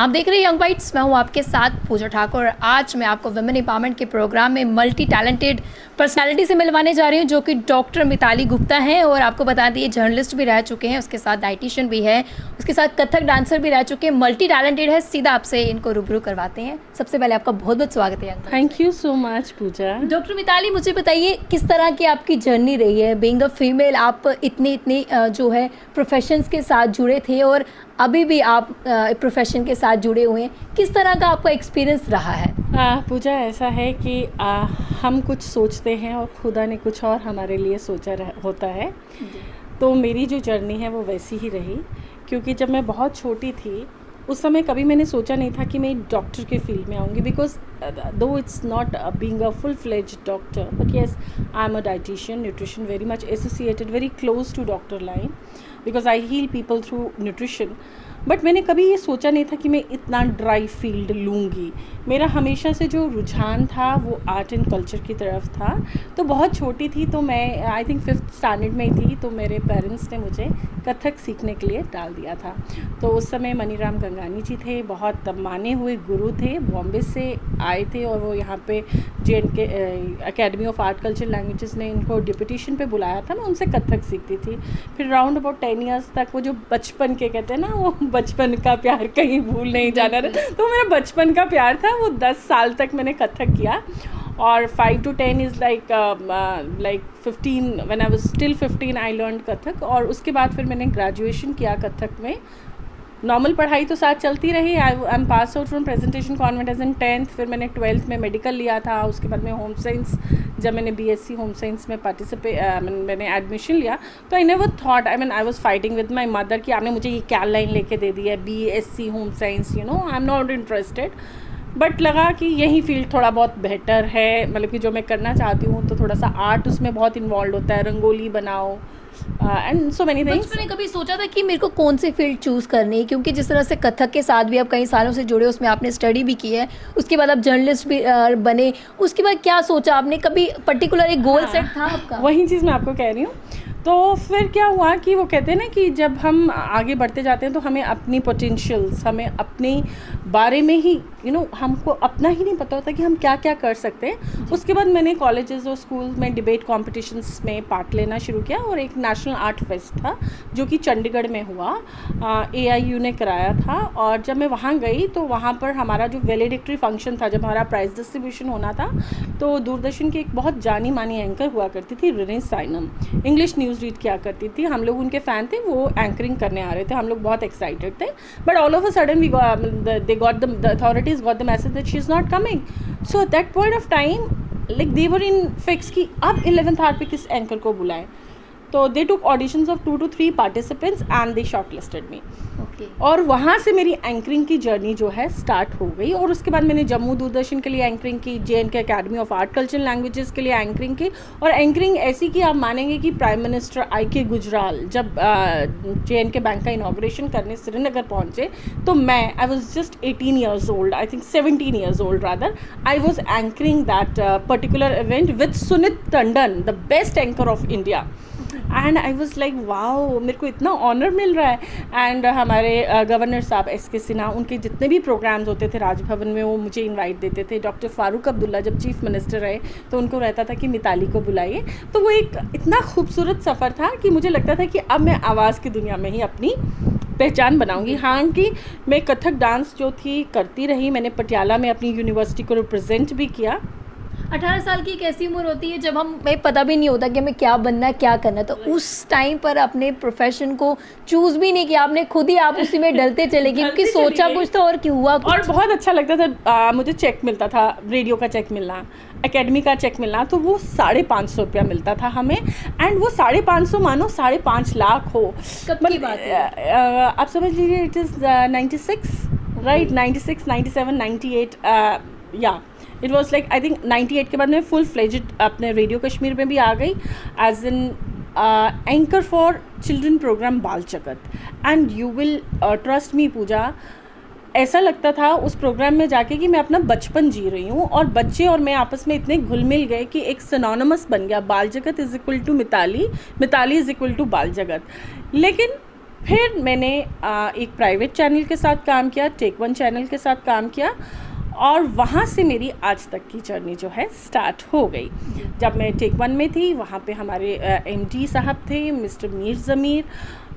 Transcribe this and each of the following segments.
आप देख रहे हैं यंग बाइट्स, मैं हूं आपके साथ पूजा ठाकुर। आज मैं आपको वुमेन एम्पावरमेंट के प्रोग्राम में मल्टी टैलेंटेड पर्सनालिटी से मिलवाने जा रही हूं, जो कि डॉक्टर मिताली गुप्ता हैं। और आपको बता दिए जर्नलिस्ट भी रह चुके हैं, उसके साथ डाइटिशियन भी है, उसके साथ कथक डांसर भी रह चुके हैं, मल्टी टैलेंटेड है। सीधा आपसे इनको रूबरू करवाते हैं। सबसे पहले आपका बहुत बहुत स्वागत है। Thank you so much Pooja. Doctor Mitali, मुझे बताइए किस तरह की आपकी जर्नी रही है बीइंग अ फीमेल। आप इतनी जो है प्रोफेशंस के साथ जुड़े थे और अभी भी आप प्रोफेशन के साथ जुड़े हुए हैं। किस तरह का आपका एक्सपीरियंस रहा है? पूजा, ऐसा है कि हम कुछ सोचते हैं और खुदा ने कुछ और हमारे लिए सोचा होता है। तो मेरी जो जर्नी है वो वैसी ही रही, क्योंकि जब मैं बहुत छोटी थी उस समय कभी मैंने सोचा नहीं था कि मैं डॉक्टर के फील्ड में आऊँगी, because though it's not being a full fledge doctor, but yes I am a dietitian, nutrition very much associated, very close to doctor line, because I heal people through nutrition. But मैंने कभी ये सोचा नहीं था कि मैं इतना dry field लूँगी। मेरा हमेशा से जो रुझान था वो आर्ट एंड कल्चर की तरफ था। तो बहुत छोटी थी, तो मैं आई थिंक 5th स्टैंडर्ड में ही थी, तो मेरे पेरेंट्स ने मुझे कथक सीखने के लिए डाल दिया था। तो उस समय मनीराम गंगानी जी थे, बहुत माने हुए गुरु थे, बॉम्बे से आए थे, और वो यहाँ पे JNK academy of art culture languages ने इनको डिप्यूटेशन पे बुलाया था। मैं उनसे कथक सीखती थी। फिर राउंड अबाउट 10 ईयर्स तक वो जो बचपन के कहते हैं ना, वो बचपन का प्यार कहीं भूल नहीं जाना रहा, तो मेरा बचपन का प्यार था वो 10 साल तक मैंने कथक किया। और 5 to 10 is like 15, when I was still 15 I learn Kathak. और उसके बाद फिर मैंने ग्रेजुएशन किया कथक में। नॉर्मल पढ़ाई तो साथ चलती रही। I am pass out from presentation convent as in 10th। फिर मैंने 12th में मेडिकल लिया था। उसके बाद में होम साइंस, जब मैंने BSc होम साइंस में मैंने एडमिशन लिया, तो I never thought, I was fighting with my mother कि आपने मुझे ये क्या लाइन लेके दे दी है, BSc home science, you know, I am not interested. But लगा कि यही फील्ड थोड़ा बहुत बेहतर है, मतलब कि जो मैं करना चाहती हूँ, तो थोड़ा सा आर्ट उसमें बहुत इन्वॉल्व होता है, रंगोली बनाओ एंड सो मैनी थिंग्स। मैंने कभी सोचा था कि मेरे को कौन सी फील्ड चूज़ करनी है? क्योंकि जिस तरह से कथक के साथ भी आप कई सालों से जुड़े, उसमें आपने स्टडी भी की है, उसके बाद आप जर्नलिस्ट भी बने, उसके बाद क्या सोचा आपने? कभी पर्टिकुलर एक गोल सेट था आपका? वही चीज़ मैं आपको कह रही हूँ। तो फिर क्या हुआ कि वो कहते हैं ना कि जब हम आगे बढ़ते जाते हैं तो हमें अपनी पोटेंशियल्स, हमें अपने बारे में ही हमको अपना ही नहीं पता होता कि हम क्या क्या कर सकते हैं। उसके बाद मैंने कॉलेजेस और स्कूल में डिबेट कॉम्पिटिशन्स में पार्ट लेना शुरू किया, और एक नेशनल आर्ट फेस्ट था जो कि चंडीगढ़ में हुआ, AIU ने कराया था। और जब मैं वहाँ गई तो वहाँ पर हमारा जो वैलेडिक्टरी फंक्शन था, जब हमारा प्राइज़ डिस्ट्रीब्यूशन होना था, तो दूरदर्शन की एक बहुत जानी मानी एंकर हुआ करती थी, रिनी साइनम, इंग्लिश न्यूज़ रीड किया करती थी। हम लोग उनके फ़ैन थे, वो एंकरिंग करने आ रहे थे, हम लोग बहुत एक्साइटेड थे। But all of a sudden they got the authorities got the message that she is not coming. So at that point of time, like they were in fix कि अब 11th hour पे किस anchor को बुलाएं। तो they took auditions of 2 to 3 participants and they shortlisted me. और वहाँ से मेरी एंकरिंग की जर्नी जो है स्टार्ट हो गई। और उसके बाद मैंने जम्मू दूरदर्शन के लिए एंकरिंग की, JNK academy of art culture languages के लिए एंकरिंग की। और एंकरिंग ऐसी कि आप मानेंगे कि प्राइम मिनिस्टर IK गुजराल जब JNK बैंक का इनाग्रेशन करने श्रीनगर पहुँचे, तो I was just 18 years old, I think 17 years old rather. I was anchoring that particular event with Sunit Tandon, the best anchor of India. And I was like wow, मेरे को इतना honour मिल रहा है। And हमारे गवर्नर साहब SK सिन्हा, उनके जितने भी प्रोग्राम्स होते थे राजभवन में, वो मुझे इनवाइट देते थे। डॉक्टर फारूक अब्दुल्ला जब चीफ मिनिस्टर रहे, तो उनको रहता था कि मिताली को बुलाइए। तो वो एक इतना खूबसूरत सफ़र था कि मुझे लगता था कि अब मैं आवाज़ की दुनिया में ही अपनी पहचान बनाऊंगी। हाँ कि मैं कथक डांस जो थी करती रही, मैंने पटियाला में अपनी यूनिवर्सिटी को रिप्रेजेंट भी किया। 18 साल की एक ऐसी उम्र होती है जब हमें पता भी नहीं होता कि हमें क्या बनना है, क्या करना है। तो उस टाइम पर अपने प्रोफेशन को चूज़ भी नहीं किया आपने, खुद ही आप उसी में डलते चले गए, क्योंकि सोचा कुछ था और क्यों हुआ कुछ। और बहुत अच्छा लगता था। मुझे चेक मिलता था, रेडियो का चेक मिलना, एकेडमी का चेक मिलना, तो वो 550 रुपया मिलता था हमें। एंड वो 550 मानो 5.5 लाख हो। कब की बात है? आप समझ लीजिए, इट इज़ 96, राइट, 96, 97, 98, या it was like I think 98 के बाद मैं फुल फ्लेजेड अपने रेडियो कश्मीर में भी आ गई as an anchor for children program Bal Jagat. And you will trust me Pooja, ऐसा लगता था उस प्रोग्राम में जाके कि मैं अपना बचपन जी रही हूँ, और बच्चे और मैं आपस में इतने घुल मिल गए कि एक सिनोनिमस बन गया, Bal Jagat is equal to Mitali, Mitali is equal to Bal Jagat. लेकिन फिर मैंने एक प्राइवेट चैनल के साथ काम किया, टेक वन चैनल के साथ काम किया, और वहाँ से मेरी आज तक की जर्नी जो है स्टार्ट हो गई। जब मैं टेक वन में थी वहाँ पे हमारे एमडी साहब थे मिस्टर मीर ज़मीर,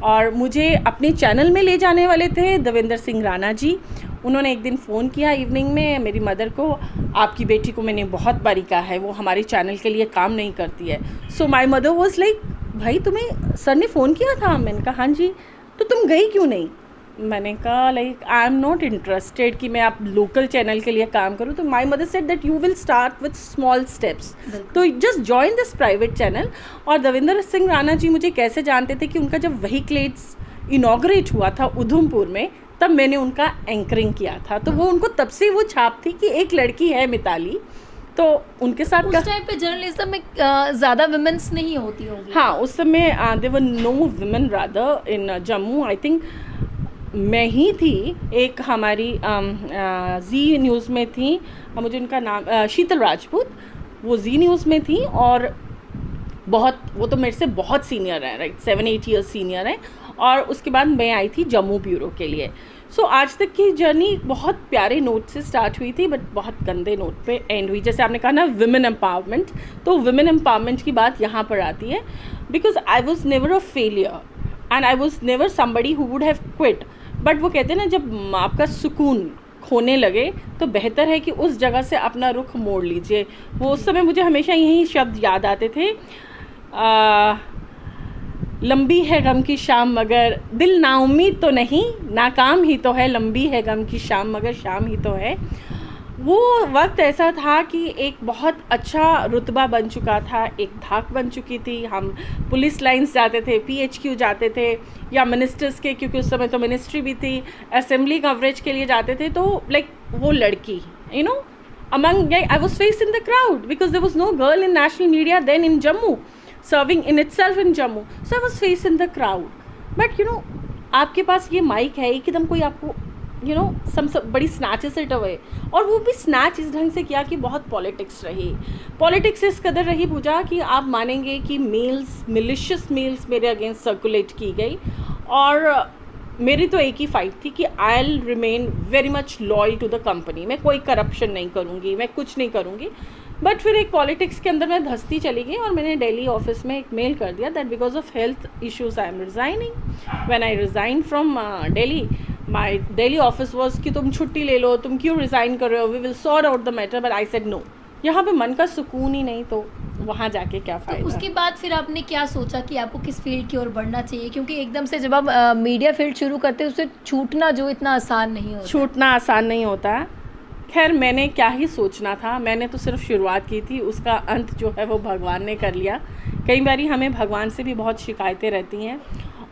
और मुझे अपने चैनल में ले जाने वाले थे देवेंद्र सिंह राणा जी। उन्होंने एक दिन फ़ोन किया इवनिंग में मेरी मदर को, आपकी बेटी को मैंने बहुत बारी कहा है वो हमारे चैनल के लिए काम नहीं करती है। सो माई मदर वॉज लाइक, भाई तुम्हें सर ने फ़ोन किया था? मैंने कहा हाँ जी। तो तुम गई क्यों नहीं? मैंने कहा like I am not interested कि मैं आप लोकल चैनल के लिए काम करूँ। तो my mother said that you will start with small steps, तो just join this private channel. और देवेंद्र सिंह राणा जी मुझे कैसे जानते थे कि उनका जब व्हीकलेट्स इनॉग्रेट हुआ था उधमपुर में, तब मैंने उनका एंकरिंग किया था। तो वो उनको तब से वो छाप थी कि एक लड़की है मिताली, तो उनके साथ उस टाइम पे जर्नलिज्म में ज़्यादा वुमेन्स नहीं होती होंगी। हाँ, उस समय there were no women rather in Jammu. I think मैं ही थी, एक हमारी जी न्यूज़ में थी, मुझे उनका नाम शीतल राजपूत, वो जी न्यूज़ में थी, और बहुत, वो तो मेरे से बहुत सीनियर है, राइट 7-8 ईयर्स सीनियर है। और उसके बाद मैं आई थी जम्मू ब्यूरो के लिए। सो आज तक की जर्नी बहुत प्यारे नोट से स्टार्ट हुई थी, बट बहुत गंदे नोट पे एंड हुई। जैसे आपने कहा ना वुमेन एम्पावरमेंट, तो वुमेन एम्पावरमेंट की बात यहाँ पर आती है, because I was never a failure and I was never somebody who would have quit. But वो कहते हैं ना, जब आपका सुकून खोने लगे तो बेहतर है कि उस जगह से अपना रुख मोड़ लीजिए। वो उस समय मुझे हमेशा यही शब्द याद आते थे, लंबी है गम की शाम मगर दिल नाउम्मीद तो नहीं, नाकाम ही तो है, लंबी है गम की शाम मगर शाम ही तो है। वो वक्त ऐसा था कि एक बहुत अच्छा रुतबा बन चुका था, एक धाक बन चुकी थी। हम पुलिस लाइंस जाते थे, PHQ जाते थे, या मिनिस्टर्स के, क्योंकि उस समय तो मिनिस्ट्री भी थी, असेंबली कवरेज के लिए जाते थे। तो लाइक वो लड़की, you know, among I was faced in the crowd because there was no girl in national media then in Jammu, serving in itself in Jammu. So I was faced in the crowd. But you know, आपके पास ये mic है, एकदम कोई आपको सब बड़ी snatches it away, और वो भी स्नैच इस ढंग से किया कि बहुत पॉलिटिक्स रही। पॉलिटिक्स इस कदर रही पूजा कि आप मानेंगे कि मिलिशियस मेल्स मेरे अगेंस्ट सर्कुलेट की गई, और मेरी तो एक ही फाइट थी कि I will remain very much loyal to the company. मैं कोई करप्शन नहीं करूँगी, मैं कुछ नहीं करूँगी। बट फिर एक पॉलिटिक्स के अंदर मैं धंसती चली गई, और मैंने दिल्ली ऑफिस में एक मेल कर दिया that because of health issues I am resigning. When I resign from Delhi, my Delhi office was कि तुम छुट्टी ले लो, तुम क्यों रिज़ाइन कर रहे हो, we will sort out the matter. But I said no, यहाँ पे मन का सुकून ही नहीं, तो वहाँ जाके क्या फ़ायदा। तो उसके बाद फिर आपने क्या सोचा कि आपको किस फील्ड की ओर बढ़ना चाहिए? क्योंकि एकदम से जब आप मीडिया फील्ड शुरू करते हैं उससे छूटना जो इतना आसान नहीं होता। छूटना आसान नहीं होता। खैर, मैंने क्या ही सोचना था, मैंने तो सिर्फ शुरुआत की थी, उसका अंत जो है वो भगवान ने कर लिया। कई बारी हमें भगवान से भी बहुत शिकायतें रहती हैं,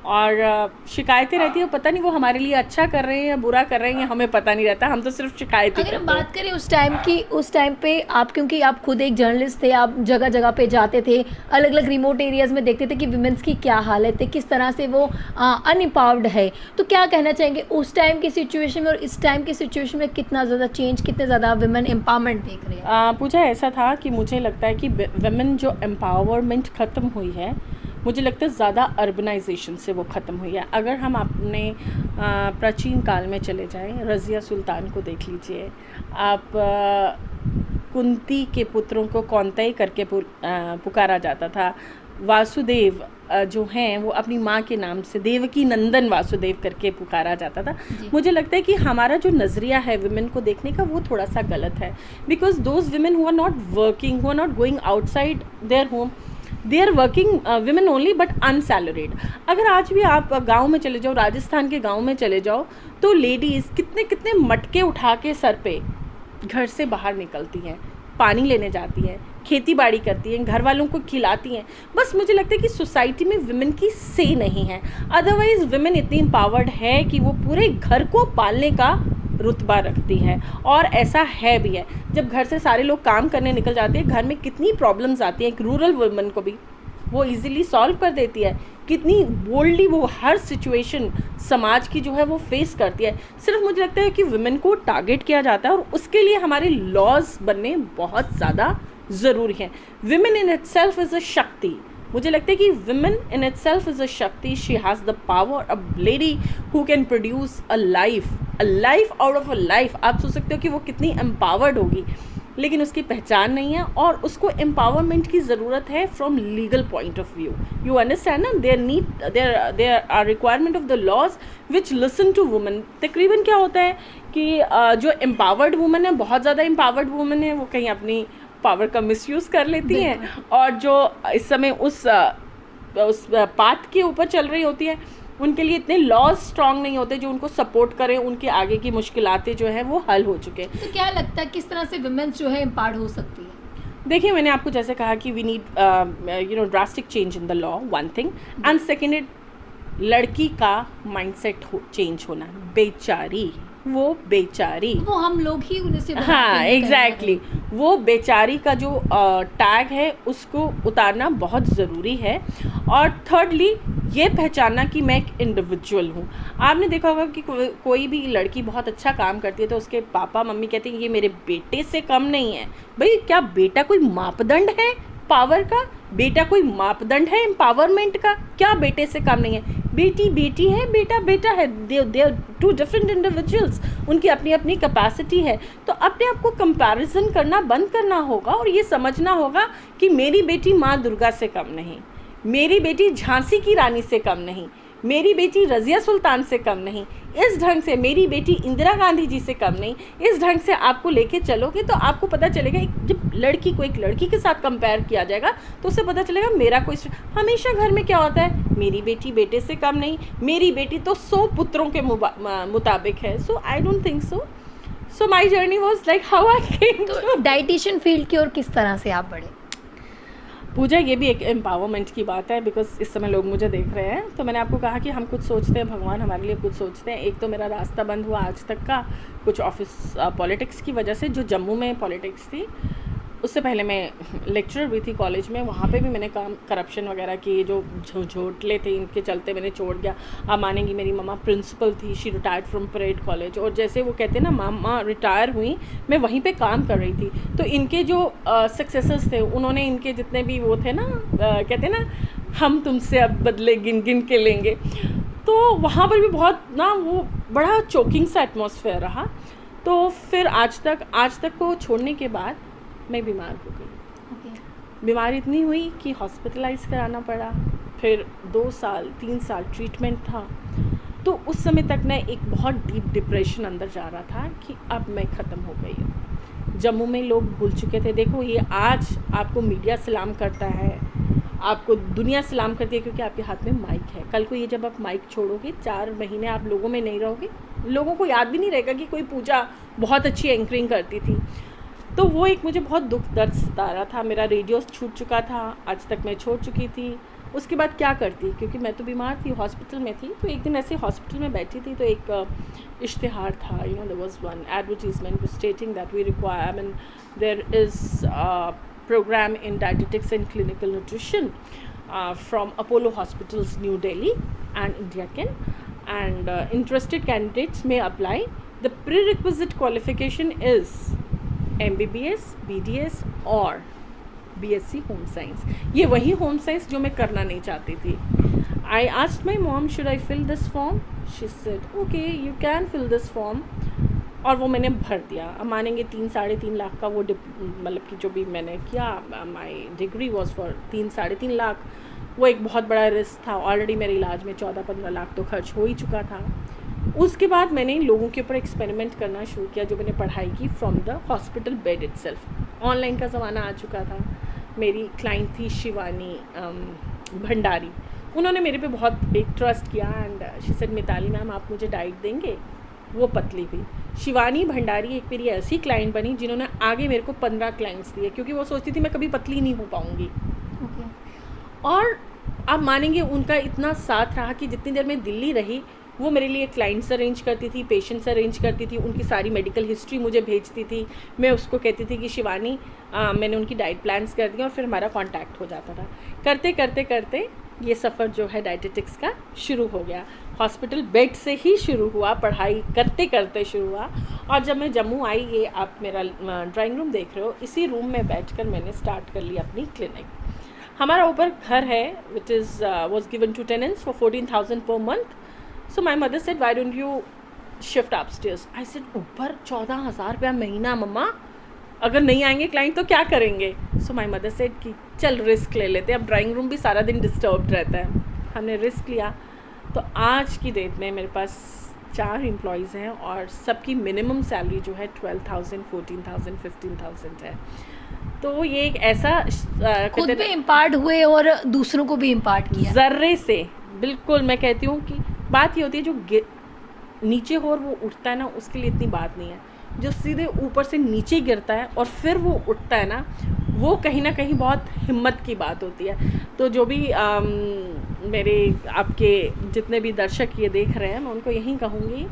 और शिकायतें रहती है, पता नहीं वो हमारे लिए अच्छा कर रहे हैं या बुरा कर रहे हैं, हमें पता नहीं रहता, हम तो सिर्फ शिकायत ही अगर हम करते हैं। बात करें उस टाइम की, उस टाइम पे आप, क्योंकि आप खुद एक जर्नलिस्ट थे, आप जगह जगह पे जाते थे, अलग अलग रिमोट एरियाज़ में देखते थे कि विमेंस की क्या हालत है, किस तरह से वो अनएम्पावर्ड है। तो क्या कहना चाहेंगे उस टाइम की सिचुएशन में और इस टाइम की सिचुएशन में कितना ज़्यादा चेंज, कितने ज़्यादा वुमेन एम्पावरमेंट देख रहे हैं? पूछा ऐसा था कि मुझे लगता है कि वुमेन जो एम्पावरमेंट ख़त्म हुई है, मुझे लगता है ज़्यादा अर्बनाइजेशन से वो ख़त्म हुई है। अगर हम अपने प्राचीन काल में चले जाएं, रज़िया सुल्तान को देख लीजिए आप, कुंती के पुत्रों को कौंतई करके पुकारा जाता था। वासुदेव जो हैं वो अपनी माँ के नाम से देवकी नंदन वासुदेव करके पुकारा जाता था। मुझे लगता है कि हमारा जो नज़रिया है वुमेन को देखने का वो थोड़ा सा गलत है, because those women who are not working, who are not going outside their home, they are working women only but unsalaried. अगर आज भी आप गांव में चले जाओ, राजस्थान के गांव में चले जाओ, तो लेडीज़ कितने कितने मटके उठा के सर पे घर से बाहर निकलती हैं, पानी लेने जाती हैं, खेती बाड़ी करती हैं, घर वालों को खिलाती हैं। बस मुझे लगता है कि सोसाइटी में वुमेन की से नहीं है। अदरवाइज़ वुमेन इतनी एम्पावर्ड है कि वो पूरे घर को पालने का रुतबा रखती है, और ऐसा है भी है। जब घर से सारे लोग काम करने निकल जाते हैं, घर में कितनी प्रॉब्लम्स आती हैं, एक रूरल वुमन को भी वो इजीली सॉल्व कर देती है। कितनी बोल्डली वो हर सिचुएशन समाज की जो है वो फेस करती है। सिर्फ मुझे लगता है कि वुमेन को टारगेट किया जाता है, और उसके लिए हमारे लॉज बनने बहुत ज़्यादा ज़रूरी हैं। Women in itself is a शक्ति, मुझे लगता है कि women in itself is a shakti. She has the power, a lady who can produce a life out of a life. आप सोच सकते हो कि वो कितनी empowered होगी, लेकिन उसकी पहचान नहीं है और उसको एम्पावरमेंट की ज़रूरत है from legal point of view. You understand ना, there are requirement of the laws which listen to women. तकरीबन क्या होता है कि जो एम्पावर्ड वुमेन है, बहुत ज़्यादा एम्पावर्ड वुमेन है, वो कहीं अपनी पावर का मिसयूज़ कर लेती हैं, और जो इस समय उस पाथ के ऊपर चल रही होती है, उनके लिए इतने लॉज स्ट्रांग नहीं होते जो उनको सपोर्ट करें, उनके आगे की मुश्किलातें जो हैं वो हल हो चुके. तो क्या लगता है किस तरह से विमेंस जो है एम्पावर्ड हो सकती है? देखिए, मैंने आपको जैसे कहा कि we need drastic change in the law, one thing, and second लड़की का माइंडसेट चेंज होना. बेचारी, वो बेचारी, वो हम लोग ही उनसे हाँ एग्जैक्टली वो बेचारी का जो टैग है उसको उतारना बहुत ज़रूरी है. और थर्डली ये पहचानना कि मैं एक इंडिविजुअल हूँ. आपने देखा होगा कि कोई भी लड़की बहुत अच्छा काम करती है तो उसके पापा मम्मी कहते हैं ये मेरे बेटे से कम नहीं है. भाई, क्या बेटा कोई मापदंड है पावर का? बेटा कोई मापदंड है एम्पावरमेंट का? क्या बेटे से कम नहीं है? बेटी बेटी है, बेटा बेटा है. They are two different individuals. उनकी अपनी अपनी कैपेसिटी है. तो अपने आप को कंपैरिजन करना बंद करना होगा और ये समझना होगा कि मेरी बेटी माँ दुर्गा से कम नहीं, मेरी बेटी झांसी की रानी से कम नहीं, मेरी बेटी रज़िया सुल्तान से कम नहीं. इस ढंग से मेरी बेटी इंदिरा गांधी जी से कम नहीं. इस ढंग से आपको लेके चलोगे तो आपको पता चलेगा, जब लड़की को एक लड़की के साथ कंपेयर किया जाएगा तो उससे पता चलेगा मेरा कोई. हमेशा घर में क्या होता है, मेरी बेटी बेटे से कम नहीं, मेरी बेटी तो 100 पुत्रों के मुताबिक है. So I don't think so. So my journey was like how I came to dietitian field की ओर किस तरह से आप बढ़े? पूजा, ये भी एक एम्पावरमेंट की बात है, बिकॉज इस समय लोग मुझे देख रहे हैं. तो मैंने आपको कहा कि हम कुछ सोचते हैं, भगवान हमारे लिए कुछ सोचते हैं. एक तो मेरा रास्ता बंद हुआ आज तक का कुछ ऑफिस पॉलिटिक्स की वजह से. जो जम्मू में पॉलिटिक्स थी, उससे पहले मैं लेक्चरर भी थी कॉलेज में, वहाँ पे भी मैंने काम करप्शन वगैरह की, जो झोटले थे इनके चलते मैंने छोड़ दिया. आप मानेंगी, मेरी मम्मा प्रिंसिपल थी, she retired from parade college, और जैसे वो कहते हैं ना मामा रिटायर हुई, मैं वहीं पे काम कर रही थी. तो इनके जो सक्सेसर्स थे, उन्होंने इनके जितने भी वो थे ना, कहते हैं ना हम तुमसे अब बदले गिन गिन के लेंगे, तो वहाँ पर भी बहुत ना वो बड़ा चोकिंग सा एटमॉस्फेयर रहा. तो फिर आज तक को छोड़ने के बाद मैं बीमार हो गई. बीमारी इतनी हुई कि हॉस्पिटलाइज कराना पड़ा. फिर 2 साल 3 साल ट्रीटमेंट था. तो उस समय तक मैं एक बहुत डीप डिप्रेशन अंदर जा रहा था कि अब मैं ख़त्म हो गई हूँ. जम्मू में लोग भूल चुके थे. देखो, ये आज आपको मीडिया सलाम करता है, आपको दुनिया सलाम करती है, क्योंकि आपके हाथ में माइक है. कल को ये जब आप माइक छोड़ोगे, 4 महीने आप लोगों में नहीं रहोगे, लोगों को याद भी नहीं रहेगा कि कोई पूजा बहुत अच्छी एंकरिंग करती थी. तो वो एक मुझे बहुत दुख दर्द सता रहा था. मेरा रेडियो छूट चुका था, आज तक मैं छोड़ चुकी थी. उसके बाद क्या करती, क्योंकि मैं तो बीमार थी, हॉस्पिटल में थी. तो एक दिन ऐसे हॉस्पिटल में बैठी थी तो एक इश्तिहार था, you know, there was one advertisement stating that we require, I mean there is program in dietetics and clinical nutrition from Apollo hospitals New Delhi and India can, and interested candidates may apply. The prerequisite qualification is MBBS, BDS और BSc home science. ये वही home science जो मैं करना नहीं चाहती थी. I asked my mom, should I fill this form? She said okay, you can fill this form. और वो मैंने भर दिया. अब मानेंगे 3-3.5 लाख का वो मतलब कि जो भी मैंने किया, my degree was for 3-3.5 lakh. वो एक बहुत बड़ा रिस्क था. ऑलरेडी मेरे इलाज में 14-15 लाख तो खर्च हो ही चुका था. उसके बाद मैंने लोगों के ऊपर एक्सपेरिमेंट करना शुरू किया, जो मैंने पढ़ाई की from the hospital bed itself. Online का ज़माना आ चुका था. मेरी क्लाइंट थी शिवानी भंडारी. उन्होंने मेरे पे बहुत एक ट्रस्ट किया and she said, Mitali ma'am आप मुझे डाइट देंगे? वो पतली हुई. शिवानी भंडारी एक मेरी ऐसी क्लाइंट बनी जिन्होंने आगे मेरे को 15 क्लाइंट्स दिए, क्योंकि वो सोचती थी मैं कभी पतली नहीं हो पाऊँगी. और आप मानेंगे उनका इतना साथ रहा कि जितनी देर मैं दिल्ली रही, वो मेरे लिए क्लाइंट्स अरेंज करती थी, पेशेंट्स अरेंज करती थी, उनकी सारी मेडिकल हिस्ट्री मुझे भेजती थी. मैं उसको कहती थी कि शिवानी मैंने उनकी डाइट प्लान्स कर दिया, और फिर हमारा कांटेक्ट हो जाता था. करते करते करते ये सफ़र जो है डाइटेटिक्स का शुरू हो गया. हॉस्पिटल बेड से ही शुरू हुआ, पढ़ाई करते करते शुरू हुआ. और जब मैं जम्मू आई, ये आप मेरा ड्राइंग रूम देख रहे हो, इसी रूम में बैठकर मैंने स्टार्ट कर ली अपनी क्लिनिक. हमारा ऊपर घर है which is was given to tenants for 14,000 per month. So my mother said why don't you shift upstairs. I said ऊपर 14,000 रुपया महीना मम्मा, अगर नहीं आएंगे क्लाइंट तो क्या करेंगे. सो माई मदर सेड कि चल रिस्क ले लेते हैं. अब ड्राइंग रूम भी सारा दिन डिस्टर्ब रहता है. हमने रिस्क लिया. तो आज की डेट में मेरे पास 4 एम्प्लॉयज़ हैं और सबकी मिनिमम सैलरी जो है 12,000, 14,000, 15,000 है. तो ये एक ऐसा खुद भी इम्पार्ट हुए और दूसरों को भी इम्पार्ट किया ज़र्रे से. बिल्कुल, मैं कहती हूँ कि बात ये होती है जो नीचे हो और वो उठता है ना, उसके लिए इतनी बात नहीं है. जो सीधे ऊपर से नीचे गिरता है और फिर वो उठता है ना, वो कहीं ना कहीं बहुत हिम्मत की बात होती है. तो जो भी मेरे आपके जितने भी दर्शक ये देख रहे हैं, मैं उनको यही कहूँगी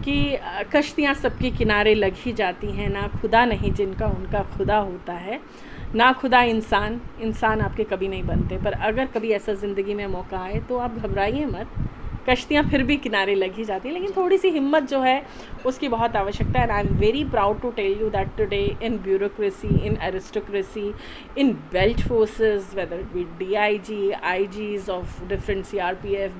कि कश्तियाँ सबके किनारे लग ही जाती हैं. ना खुदा नहीं जिनका उनका खुदा होता है, ना खुदा इंसान आपके कभी नहीं बनते. पर अगर कभी ऐसा ज़िंदगी में मौका आए तो आप घबराइए मत, कश्तियाँ फिर भी किनारे लग ही जाती हैं. लेकिन थोड़ी सी हिम्मत जो है उसकी बहुत आवश्यकता है. And I am very proud to tell you that today in bureaucracy, in aristocracy, in belt forces, whether it be DIG, IGs of different CRPF,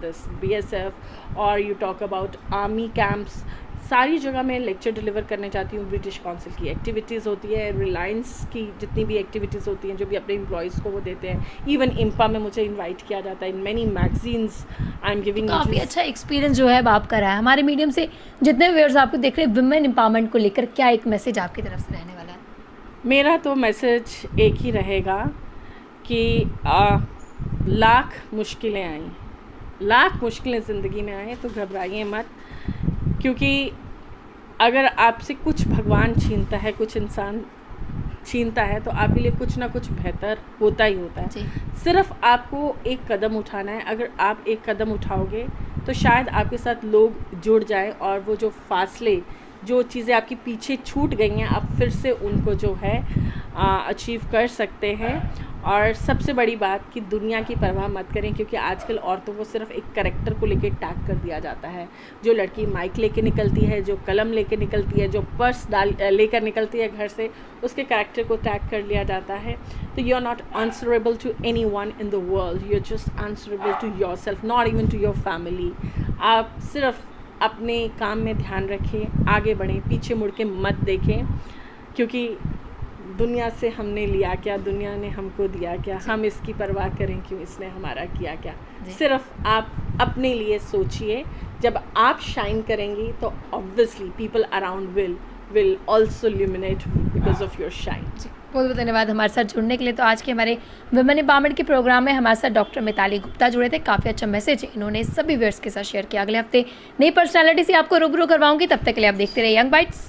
this BSF, और you talk about army camps, सारी जगह मैं lecture deliver करने चाहती हूँ. British council की activities होती है, रिलायंस की जितनी भी एक्टिविटीज़ होती हैं जो भी अपने एम्प्लॉयज़ को वो देते हैं. इवन इम्पा में मुझे इनवाइट किया जाता है. In many magazines I am giving. काफ़ी अच्छा एक्सपीरियंस जो है अब आपका रहा है. हमारे मीडियम से जितने व्यूअर्स आपको देख रहे हैं, वुमेन एम्पावरमेंट को लेकर क्या एक मैसेज आपकी तरफ से रहने वाला है? मेरा तो मैसेज एक ही रहेगा कि लाख मुश्किलें आएँ, लाख मुश्किलें ज़िंदगी में आएँ तो घबराइए मत. क्योंकि अगर आपसे कुछ भगवान छीनता है, कुछ इंसान छीनता है, तो आपके लिए कुछ ना कुछ बेहतर होता ही होता है. सिर्फ आपको एक कदम उठाना है. अगर आप एक कदम उठाओगे तो शायद आपके साथ लोग जुड़ जाए और वो जो फासले, जो चीज़ें आपकी पीछे छूट गई हैं, आप फिर से उनको जो है अचीव कर सकते हैं. और सबसे बड़ी बात कि दुनिया की परवाह मत करें, क्योंकि आजकल औरतों को सिर्फ एक कैरेक्टर को लेकर टैग कर दिया जाता है. जो लड़की माइक लेके निकलती है, जो कलम लेके निकलती है, जो पर्स लेकर निकलती है घर से, उसके कैरेक्टर को टैग कर लिया जाता है. तो you are not answerable to anyone in the world, you are just answerable to yourself, not even to your family. आप सिर्फ अपने काम में ध्यान रखें, आगे बढ़ें, पीछे मुड़ के मत देखें. क्योंकि दुनिया से हमने लिया क्या, दुनिया ने हमको दिया क्या, हम इसकी परवाह करें क्यों, इसने हमारा किया क्या. सिर्फ आप अपने लिए सोचिए. जब आप शाइन करेंगी तो obviously people around will also luminate because of your shine. बहुत बहुत धन्यवाद हमारे साथ जुड़ने के लिए. तो आज के हमारे वुमेन एम्पावरमेंट के प्रोग्राम में हमारे साथ डॉक्टर मिताली गुप्ता जुड़े थे. काफ़ी अच्छा मैसेज इन्होंने सभी व्यूअर्स के साथ शेयर किया. अगले हफ्ते नई पर्सनालिटी से आपको रूबरू करवाऊंगी. तब तक के लिए आप देखते रहिए यंग बाइट्स.